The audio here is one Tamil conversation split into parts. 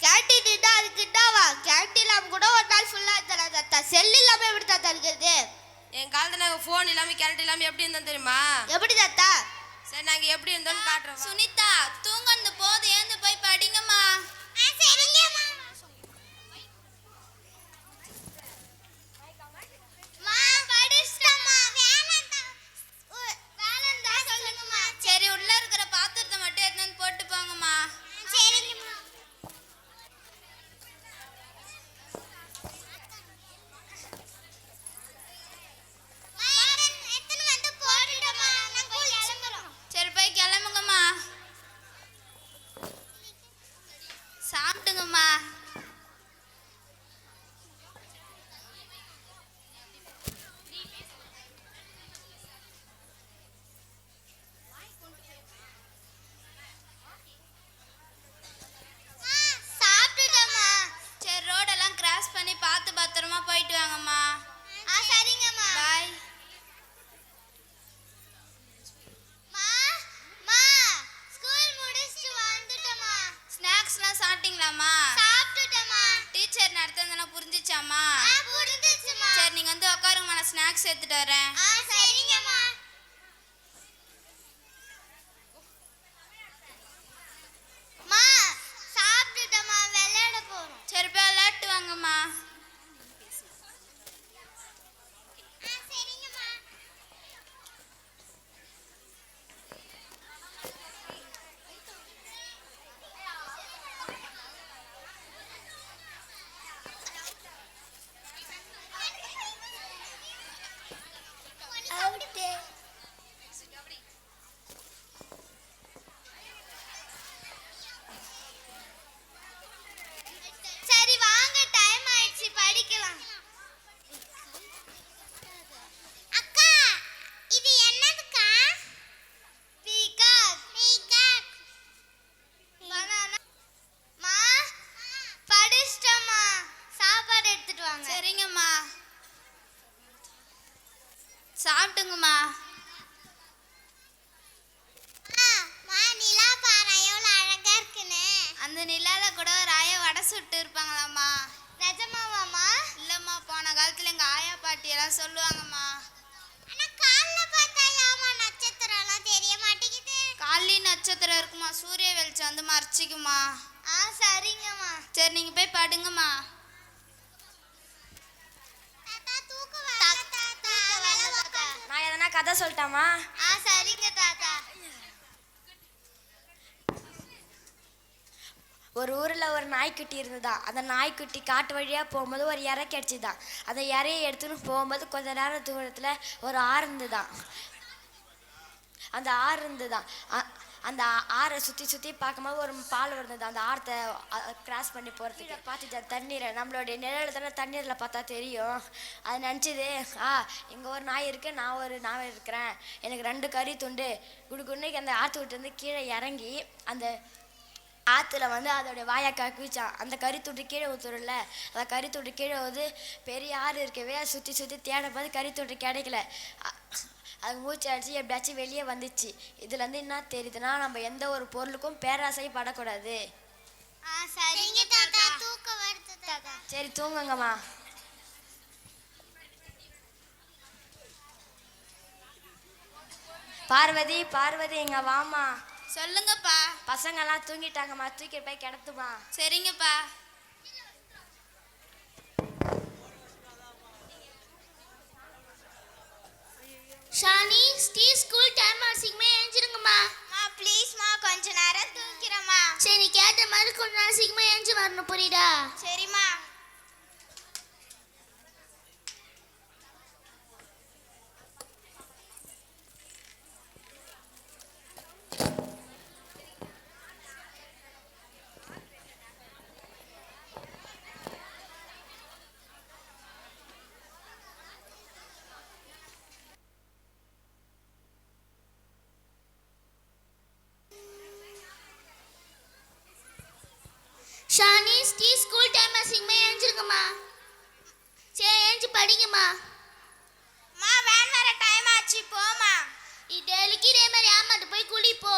கேன்டீன் இருந்தா அதுக்கு என்னவா? கேன்டீன் இல்லாம கூட ஒரு நாள் ஃபுல்லா இருந்தலாம் தாத்தா. செல் இல்லாம எப்படி தாத்தா இருக்குது? என் காலத்துல நாங்க போன் இல்லாம கேரட் இல்லாம எப்படி இருந்தோம் தெரியுமா? எப்படி தாத்தா? சரி நாங்க எப்படி இருந்தோம்னு காட்டுறோம். சுனிதா தூங்கந்து போது ஏந்து போய் படிங்கம்மா. சரிங்கம்மா. மா படிச்சம்மா. வேலண்டா சொல்லுங்கம்மா. சரி உள்ள இருக்கிற பாத்திரத்தை மட்டும் எடுத்து போட்டு போங்கம்மா. சரிங்கம்மா. சரி போய் கிளம்புங்கம்மா. சாப்பிட்டுங்கம்மா. சரி ரோடெல்லாம் கிராஸ் பண்ணி பார்த்து பத்திரமா போயிட்டு வாங்கம்மா. சரிங்கம்மா. பாய். ஸ்நாக்ஸ்லாம் சாப்பிட்டீங்களாம்மா? டீச்சர் நடத்துனதுனா புரிஞ்சிச்சாம்மா? சரி நீங்க வந்து உட்காருங்கம்மா, நான் ஸ்நாக்ஸ் எடுத்துட்டு வரேன். சரிங்கம்மா. மா சாப்பிட்டுட்டமா, விளையாட போறோம். சரி போய் விளையாட்டு வாங்கம்மா. சரிங்கம்மா. சரி வாங்க, டைம் ஆயிடுச்சு, படிக்கலாம். அக்கா இது என்னதுக்கா? பீகாக். பனானா. மா படிச்சிட்டமா, சாப்பாடு எடுத்துட்டு வாங்க. சரிங்கம்மா. சாப்பிட்டுங்கம்மா. நிலா பாரு எவ்வளவு அழகா இருக்குன்னு. அந்த நிலால கூட ஒரு ஆயா வடை சுட்டு இருப்பாங்களாம்மா. நிஜமாவாமா? இல்லம்மா, போன காலத்துல எங்க ஆயா பாட்டி எல்லாம் சொல்லுவாங்கம்மா. ஆனா கால்ல பார்த்தா யாமா நட்சத்திரம் எல்லாம் தெரிய மாட்டேங்குது. காலையும் நட்சத்திரம் இருக்குமா, சூரிய வெளிச்சம் வந்து மறைச்சிக்குமா. சரிங்கம்மா. சரி நீங்க போய் படுங்கம்மா. தாத்தா தூக்கு வாங்க தாத்தா. தாத்தா நான் எதனா கதை சொல்லட்டாமா? சரிங்க தாத்தா. ஒரு ஊரில் ஒரு நாய்க்குட்டி இருந்ததா. அந்த நாய்க்குட்டி காட்டு வழியாக போகும்போது ஒரு இறை கிடச்சிதான். அந்த இறையை எடுத்துன்னு போகும்போது கொஞ்ச நேரம் தூரத்தில் ஒரு ஆறு இருந்துதான். அந்த ஆறு இருந்துதான். அந்த ஆறை சுற்றி சுற்றி பார்க்கும்போது ஒரு பால் இருந்தது. அந்த ஆற்றை கிராஸ் பண்ணி போகிறதுக்கு பார்த்துட்டு தண்ணீரை நம்மளுடைய நிழல் தானே தண்ணீரில் பார்த்தா தெரியும். அது நினச்சிது, இங்கே ஒரு நாய் இருக்குது, நான் ஒரு நாய் இருக்கிறேன், எனக்கு 2 கறி துண்டு குடுக்குன்னைக்கு அந்த ஆற்று விட்டு வந்து கீழே இறங்கி அந்த ஆற்றுல வந்து அதோடைய வாயை கக்குவிச்சான். அந்த கறி துண்டு கீழே ஊற்றுறல, அந்த கறி துண்டு கீழே வந்து பெரிய ஆறு இருக்கவே சுற்றி சுற்றி தேட போது கறி துண்டு கிடைக்கல. அது மூச்சு அடிச்சு எப்படியாச்சும் வெளியே வந்துச்சு. இதுலேருந்து என்ன தெரியுதுன்னா, நம்ம எந்த ஒரு பொருளுக்கும் பேராசை படக்கூடாது. சரிங்க தாத்தா. தூக்க வருது தாத்தா. சரி தூங்குங்கம்மா. பார்வதி பார்வதி எங்க வாமா. சொல்லுங்கப்பா. பசங்கெல்லாம் தூங்கிட்டாங்கம்மா, தூக்கிட்டு போய் கிடத்துமா. சரிங்கப்பா. ஷானி ஸ்கூல் டைம் ஆசிக்குமே எழுந்திருங்கம்மா. ப்ளீஸ்மா, கொஞ்ச நேரம் தூக்கிறேம்மா. சரி நீ கேட்ட மாதிரி கொஞ்ச நேரம் சீக்கிரமா எழுந்து வரணும், புரியுதா? சரிம்மா. ஷானி ஸ்கூல் டைம் ஆசிக்குமே எழுந்திருங்கம்மா. சரி எழுந்து படிங்கம்மா. வேன் வர டைம் ஆச்சு, போமா. டெய்லிக்கு இதே மாதிரி ஏமாட்டு போய் குளிப்போ.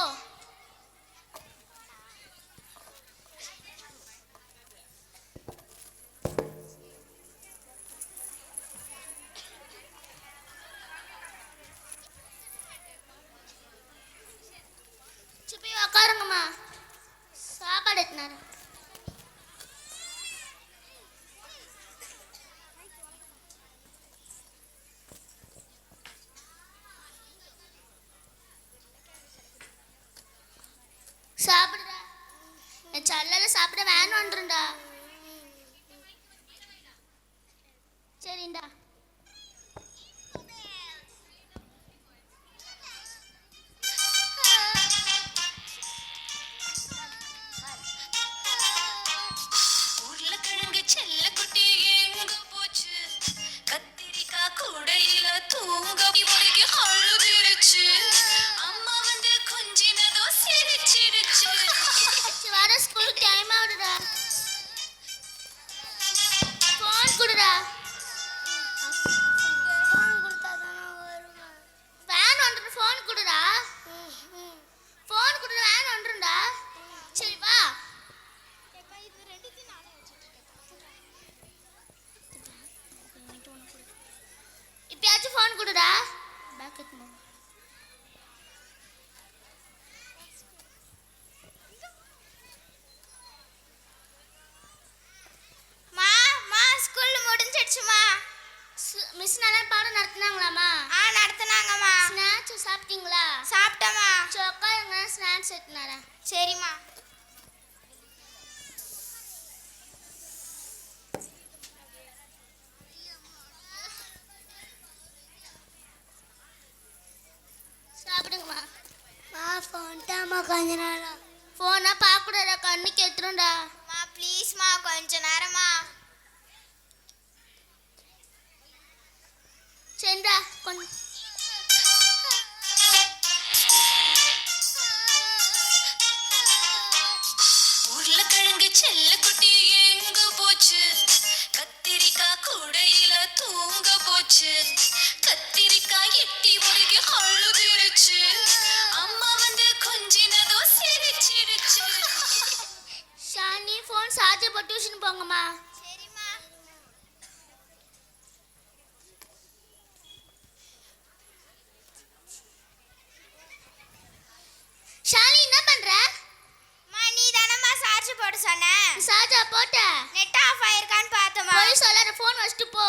சாப்பிட வேன் வந்துருண்டா. சரிண்டா. உருளைக்கிழங்கு செல்லக்குட்டி எங்க போச்சு? கத்திரிக்காய் கூடையில தூங்க முடிக்கு அழுதுருச்சு. அம்மா வந்து கொஞ்சினதோ சிரிச்சிடுச்சு. வர ஸ்கூலுக்கு டைம் ஆகுதுடா. ஃபோன் குடுடா. வேன் வந்துரு. ஃபோன் குடுடா. ஃபோன் குடுடா. வேன் வந்துருண்டா. சரி வா. இப்பயாச்சும் ஃபோன் குடுடா. பேக் எடுத்து மிஸ் நல்லா பாடம் நடத்துனாங்களாமா? நடத்துனாங்கம்மா. ஸ்நாக்ஸ் சாப்பிட்டீங்களா? சாப்பிட்டமா. உட்காருங்க, ஸ்நாக்ஸ் எடுத்துனாரேன். சரிம்மா. சாப்பிடுங்கம்மா. ஃபோன்ட்டாம்மா கொஞ்ச நேரம். ஃபோனா பார்க்கக்கூடாதா, கண்ணுக்கு எடுத்துருண்டா. ப்ளீஸ்மா கொஞ்ச நேரமா. சரிடா கொஞ்சம். உருளைக்கிழங்கு செல்லக்குட்டி எங்க போச்சு? கத்திரிக்காய் கூடையில தூங்க போச்சு. கத்திரிக்காய் எட்டி முறைக்கு அழுதுருச்சு. அம்மா வந்து கொஞ்சினதோ சிரிச்சிடுச்சு. ஷாலினி ஃபோன் சார்ஜர் போட்டு டியூஷன் போங்கம்மா. சரிம்மா. ஷாலினி என்ன பண்ற? நீ தானம்மா சார்ஜ் போட சொன்ன. சார்ஜர் போட்ட? நெட் ஆஃப் ஆயிருக்கான்னு பார்த்தமா. போய் சொல்லாத, ஃபோன் வச்சுட்டு போ.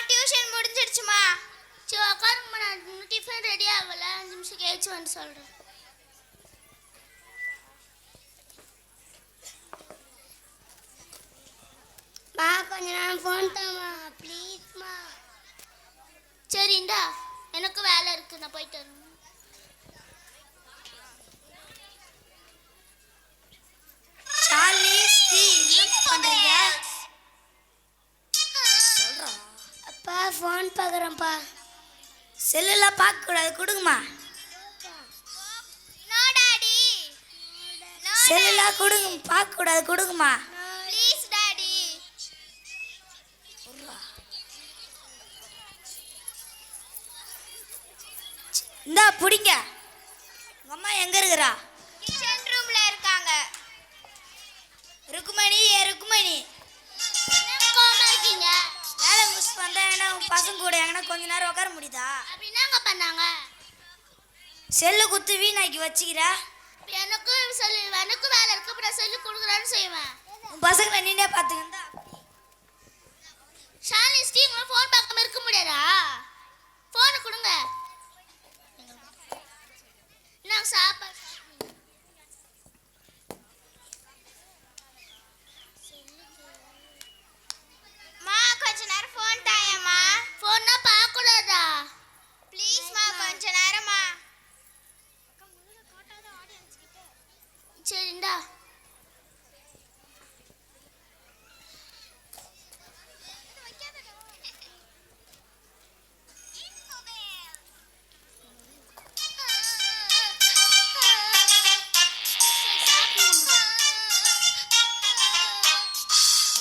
டியூஷன் முடிஞ்சிடுச்சுமா. சரி உட்காருங்கம்மா, நான் டிஃபன் ரெடி ஆகல, 5 நிமிஷம் கழிச்சு வந்து சொல்கிறேன். கொஞ்ச நேரம் ஃபோன் தாம்மா ப்ளீஸ்மா. சரிண்டா, எனக்கு வேலை இருக்கு, நான் போயிட்டு வரேன். அப்பா ஃபோன் பார்க்குறேன்ப்பா. செல்லுலாம் பார்க்கக்கூடாது, கொடுங்கம்மா. No daddy. செல்லுலாம் கொடுங்க, பார்க்கக்கூடாது, கொடுங்கம்மா. Please daddy. இந்தா பிடிங்க. உங்கள் அம்மா எங்கே இருக்கிறா? கிச்சன் ரூம்ல இருக்காங்க. ருக்குமணி, ருக்குமணி கோமா இருக்கீங்க? வேலை மிஸ் பண்ணுறேன். ஏன்னா உன் பசங்க கூட எங்கன்னா கொஞ்ச நேரம் உட்கார முடியுதா? அப்படின்னாங்க பண்ணாங்க. செல்லு குத்து வீணாக்கி வச்சுக்கிறா. எனக்கு சொல்லு, எனக்கு வேலை இருக்கு, அப்புறம் நான் சொல்லி கொடுக்குறான்னு செய்வேன். உன் பசங்களை நீனே பார்த்துக்கிந்தா. ஷாலினி ஸ்டீம் ஃபோன் பார்க்காம இருக்க முடியாதா? ஃபோனை கொடுங்க. நான் சாப்பாடு கொஞ்ச நேரம் ஃபோன் தாயம்மா. ஃபோன்னா பார்க்கக்கூடாதா? ப்ளீஸ்மா கொஞ்ச நேரமா. சரிண்டா.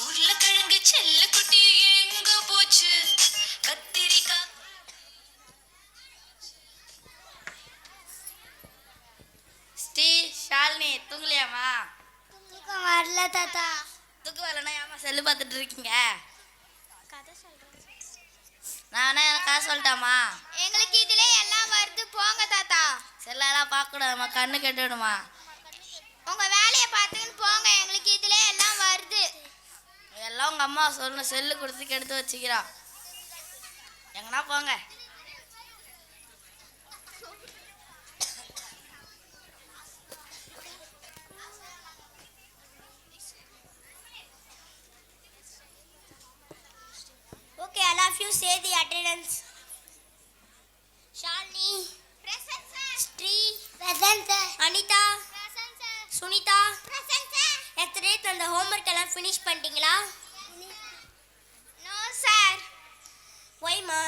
உருளைக்கிழங்கு செல்லக்குட்டி எங்க போச்சு? கத்திரிக்காய். ஷாலினி தூங்கலையாமா? தூக்கம் வரல தாத்தா. தூக்கம் வரலன்னா ஏமா செல்லு பார்த்துட்டு இருக்கீங்க? நானே காசு சொல்லட்டாமா? எங்களுக்கு இதுல எல்லாம் வருது, போங்க தாத்தா. செல்லெல்லாம் பார்க்கக்கூடாதுமா, கண்ணு கெட்டுடுமா. உங்க வேலையை பார்த்துன்னு போங்க, எங்களுக்கு இதுல எல்லாம் வருது. எல்லாம் உங்க அம்மா சொன்ன செல்லு கொடுத்து கெடுத்து வச்சுக்கிறா. எங்கனா போங்க. Okay, all of you say the attendance. Shalini. Present, sir. Sri. Present, sir. Anita. Present, sir. Sunita. Present, sir. Yesterday அந்த homework எல்லாம் finish பண்ணிட்டீங்களா? No, sir. Why, ma?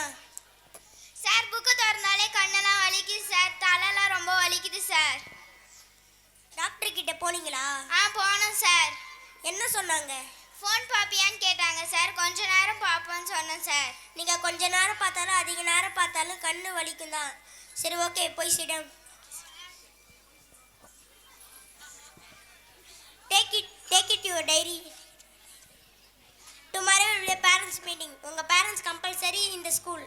Sir, book திறந்தாலே கண்ணெல்லாம் வலிக்குது sir. தலைலாம் ரொம்ப வலிக்குது sir. டாக்டர் கிட்ட போனீங்களா? போனோம் sir. என்ன சொன்னாங்க? ஃபோன் பாப்பியான்னு கேட்டாங்க சார். கொஞ்ச நேரம் பார்ப்போன்னு சொன்னேன் சார். நீங்கள் கொஞ்ச நேரம் பார்த்தாலும் அதிக நேரம் பார்த்தாலும் கண்ணு வலிக்கும் தான். சரி, ஓகே, போய் சிடம். Take it your diary. Tomorrow will be a parents meeting. உங்கள் parents compulsory in the school.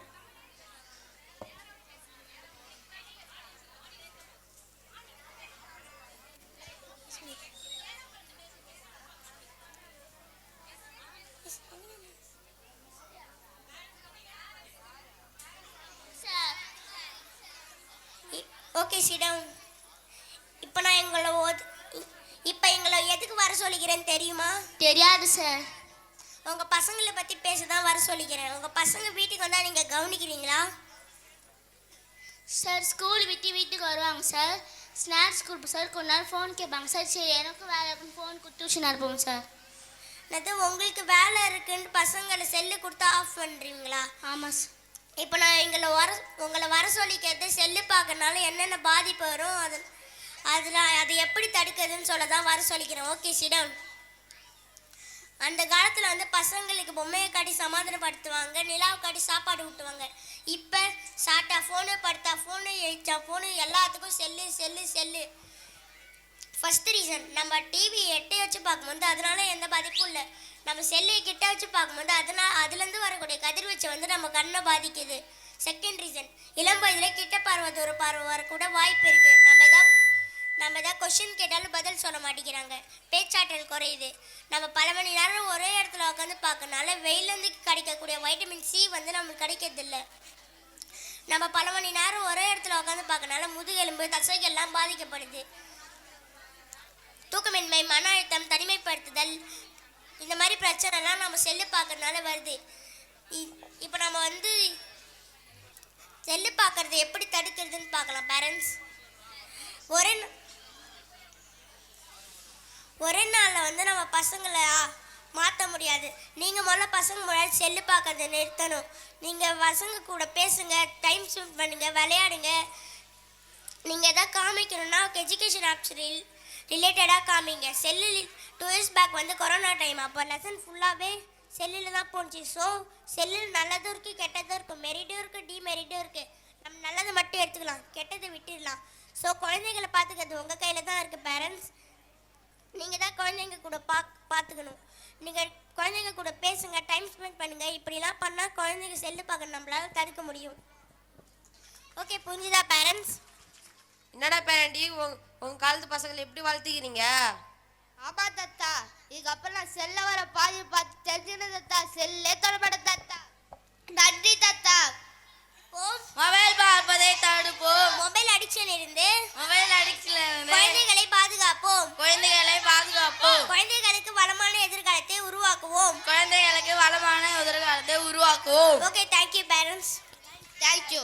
Okay, சிடம். இப்போ எங்களை எதுக்கு வர சொல்லிக்கிறேன்னு தெரியுமா? தெரியாது சார். உங்கள் பசங்களை பற்றி பேச தான் வர சொல்லிக்கிறேன். உங்கள் பசங்க வீட்டுக்கு வந்தால் நீங்கள் கவனிக்கிறீங்களா? சார், ஸ்கூல் விட்டு வீட்டுக்கு வருவாங்க சார். ஸ்நாக்ஸ் கொடுப்போம் சார். கொஞ்ச நேரம் ஃபோன் கேட்பாங்க சார். சரி, எனக்கும் வேலை இருக்குன்னு ஃபோன் கொடுத்து டியூஷன் அனுப்புவோம் சார். அது உங்களுக்கு வேலை இருக்குன்னு பசங்களை செல்லு கொடுத்து ஆஃப் பண்ணுறீங்களா? ஆமாம் சார். இப்போ நான் உங்களை வர சொல்லிக்கிறது செல்லு பார்க்கறனால என்னென்ன பாதிப்பு வரும், அதை எப்படி தடுக்கிறதுன்னு சொல்ல தான் வர சொல்லிக்கிறேன். ஓகே, சிடம். அந்த காலத்தில் வந்து பசங்களுக்கு பொம்மையை காட்டி சமாதானப்படுத்துவாங்க, நிலாவை காட்டி சாப்பாடு ஊட்டுவாங்க. இப்போ சாப்பிட்டா ஃபோனு, படுத்தா ஃபோனு, எழுச்சா ஃபோனு, எல்லாத்துக்கும் செல்லு. ஃபஸ்ட் ரீசன், நம்ம டிவி எட்டை வச்சு பார்க்கும்போது அதனால எந்த பாதிப்பும் இல்லை. நம்ம செல்லை கிட்ட வச்சு பார்க்கும்போது அதுலேருந்து வரக்கூடிய கதிர்வீச்சு வந்து நம்ம கண்ணை பாதிக்குது. செகண்ட் ரீசன், இளம் வயதில் கிட்ட பார்வை தூர பார்வை வரக்கூட வாய்ப்பு இருக்குது. நம்ம எதாவது கொஷின் கேட்டாலும் பதில் சொல்ல மாட்டேங்கிறாங்க. பேச்சாற்றல் குறையுது. நம்ம பல மணி நேரம் ஒரே இடத்துல உட்காந்து பார்க்கறனால வெயிலேருந்து கிடைக்கக்கூடிய வைட்டமின் சி வந்து நம்மளுக்கு கிடைக்கிறதில்ல. நம்ம பல மணி நேரம் ஒரே இடத்துல உட்காந்து பார்க்கறனால முதுகெலும்பு, தசைகள்லாம் பாதிக்கப்படுது. தூக்கமின்மை, மன அழுத்தம், தனிமைப்படுத்துதல், இந்த மாதிரி பிரச்சனைலாம் நம்ம செல்லு பார்க்கறதுனால வருது. இப்போ நம்ம வந்து செல்லு பார்க்கறது எப்படி தடுக்கிறதுன்னு பார்க்கலாம். பேரண்ட்ஸ், ஒரே நாளில் வந்து நம்ம பசங்களை மாற்ற முடியாது. நீங்கள் முதல்ல பசங்க முன்னாடி செல்லு பார்க்கறத நிறுத்தணும். நீங்கள் பசங்க கூட பேசுங்க, டைம் ஸ்பெண்ட் பண்ணுங்கள், விளையாடுங்க. நீங்கள் எதாவது காமிக்கணும்னா எஜுகேஷன் ஆப்ஸ் ரிலேட்டடாக காமிங்க. செல்லில் 2 years பேக் வந்து கொரோனா டைம், அப்போ லெசன் ஃபுல்லாகவே செல்லில் தான் போணுச்சு. ஸோ செல்லில் நல்லதும் இருக்குது, கெட்டதும் இருக்குது, மெரிட்டும் இருக்குது, டிமெரிட்டும் இருக்குது. நம்ம நல்லதை மட்டும் எடுத்துக்கலாம், கெட்டதை விட்டுடலாம். ஸோ குழந்தைங்களை பார்த்துக்கிறது உங்கள் கையில் தான் இருக்குது. பேரண்ட்ஸ், நீங்கள் தான் குழந்தைங்க கூட பார்த்துக்கணும். நீங்கள் குழந்தைங்க கூட பேசுங்க, டைம் ஸ்பெண்ட் பண்ணுங்கள். இப்படிலாம் பண்ணால் குழந்தைங்க செல்லு பார்க்க நம்மளால் தடுக்க முடியும். ஓகே, புரிஞ்சுதா பேரண்ட்ஸ்? என்னடா பேரண்டி, உங்க காலத்து பசங்களை எப்படி வளர்த்துக்கிறீங்க? ஆமா தத்தா, இதுக்கப்புறம் நான் செல்ல வர பாதி பார்த்து தெரிஞ்சுன்னு தத்தா. செல்லே தொடப்பட தத்தா. நன்றி தத்தா. மொபைல் பார்ப்பதை தடுப்போம். மொபைல் அடிக்ஷன் இருந்து குழந்தைகளை பாதுகாப்போம். குழந்தைகளுக்கு வளமான எதிர்காலத்தை உருவாக்குவோம். Okay, thank you parents. தேங்க்யூ.